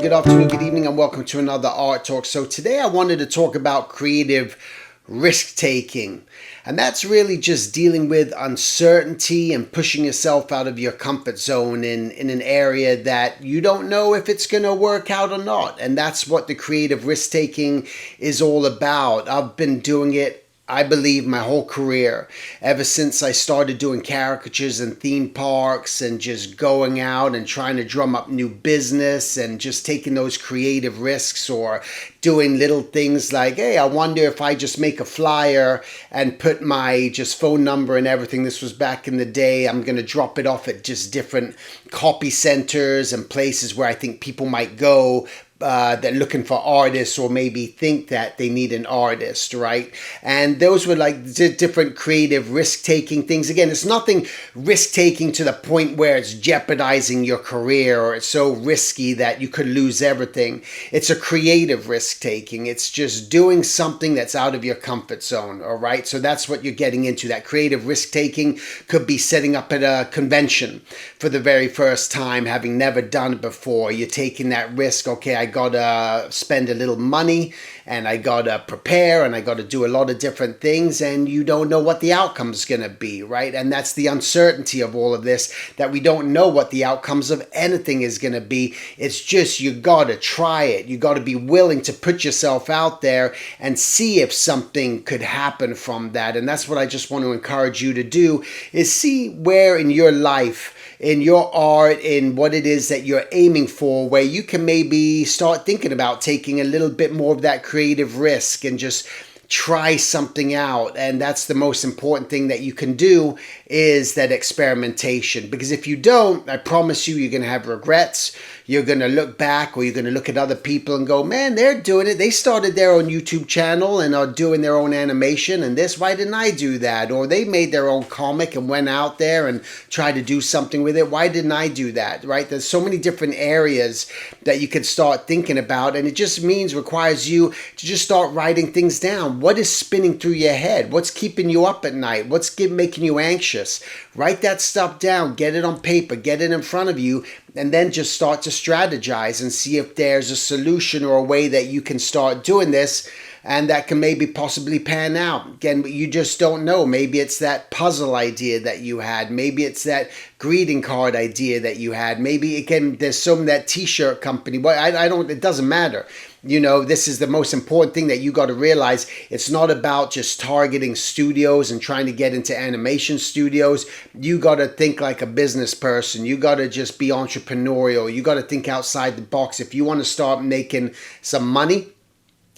good afternoon, good evening, and welcome to another Art Talk. So today I wanted to talk about creative risk-taking. And that's really just dealing with uncertainty and pushing yourself out of your comfort zone in an area that you don't know if it's going to work out or not. And that's what the creative risk-taking is all about. I've been doing it, I believe, my whole career, ever since I started doing caricatures in theme parks and just going out and trying to drum up new business and just taking those creative risks, or doing little things like, hey, I wonder if I just make a flyer and put my just phone number and everything. This was back in the day. I'm going to drop it off at just different copy centers and places where I think people might go. They're looking for artists, or maybe think that they need an artist, right? And those were like different creative risk-taking things. Again, it's nothing risk-taking to the point where it's jeopardizing your career or it's so risky that you could lose everything. It's a creative risk-taking. It's just doing something that's out of your comfort zone, all right? So that's what you're getting into. That creative risk-taking could be setting up at a convention for the very first time, having never done it before. You're taking that risk. Okay, I gotta spend a little money and I gotta prepare and I gotta do a lot of different things, and you don't know what the outcome's gonna be, right? And that's the uncertainty of all of this, that we don't know what the outcomes of anything is gonna be. It's just, you gotta try it. You gotta be willing to put yourself out there and see if something could happen from that. And that's what I just want to encourage you to do, is see where in your life, in your art, in what it is that you're aiming for, where you can maybe start thinking about taking a little bit more of that creative risk and just try something out. And that's the most important thing that you can do, is that experimentation. Because if you don't, I promise you, you're going to have regrets. You're going to look back, or you're going to look at other people and go, man, they're doing it. They started their own YouTube channel and are doing their own animation and this. Why didn't I do that? Or they made their own comic and went out there and tried to do something with it. Why didn't I do that? Right? There's so many different areas that you could start thinking about. And it just requires you to just start writing things down. What is spinning through your head? What's keeping you up at night? What's making you anxious? Write that stuff down. Get it on paper. Get it in front of you. And then just start to strategize and see if there's a solution or a way that you can start doing this, and that can maybe possibly pan out. Again, you just don't know. Maybe it's that puzzle idea that you had. Maybe it's that greeting card idea that you had. Maybe again, there's that t-shirt company. But it doesn't matter. You know, this is the most important thing that you got to realize. It's not about just targeting studios and trying to get into animation studios. You got to think like a business person. You got to just be entrepreneurial. You got to think outside the box. If you want to start making some money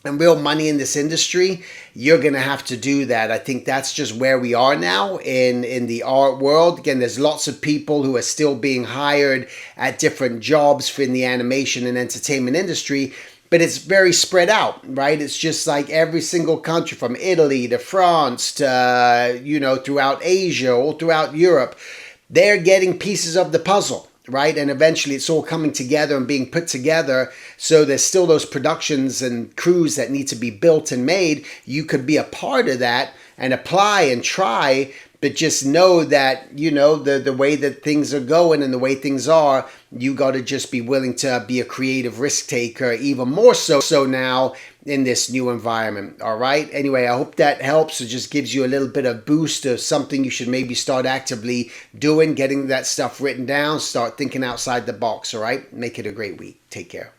and real money in this industry, you're going to have to do that. I think that's just where we are now in the art world. Again, there's lots of people who are still being hired at different jobs in the animation and entertainment industry, but it's very spread out, right? It's just like every single country, from Italy to France to, throughout Asia, all throughout Europe, they're getting pieces of the puzzle, right? And eventually it's all coming together and being put together. So there's still those productions and crews that need to be built and made. You could be a part of that and apply and try, but just know that, the way that things are going and the way things are, you got to just be willing to be a creative risk taker, even more so now in this new environment. All right. Anyway, I hope that helps. It just gives you a little bit of boost of something you should maybe start actively doing, getting that stuff written down, start thinking outside the box. All right. Make it a great week. Take care.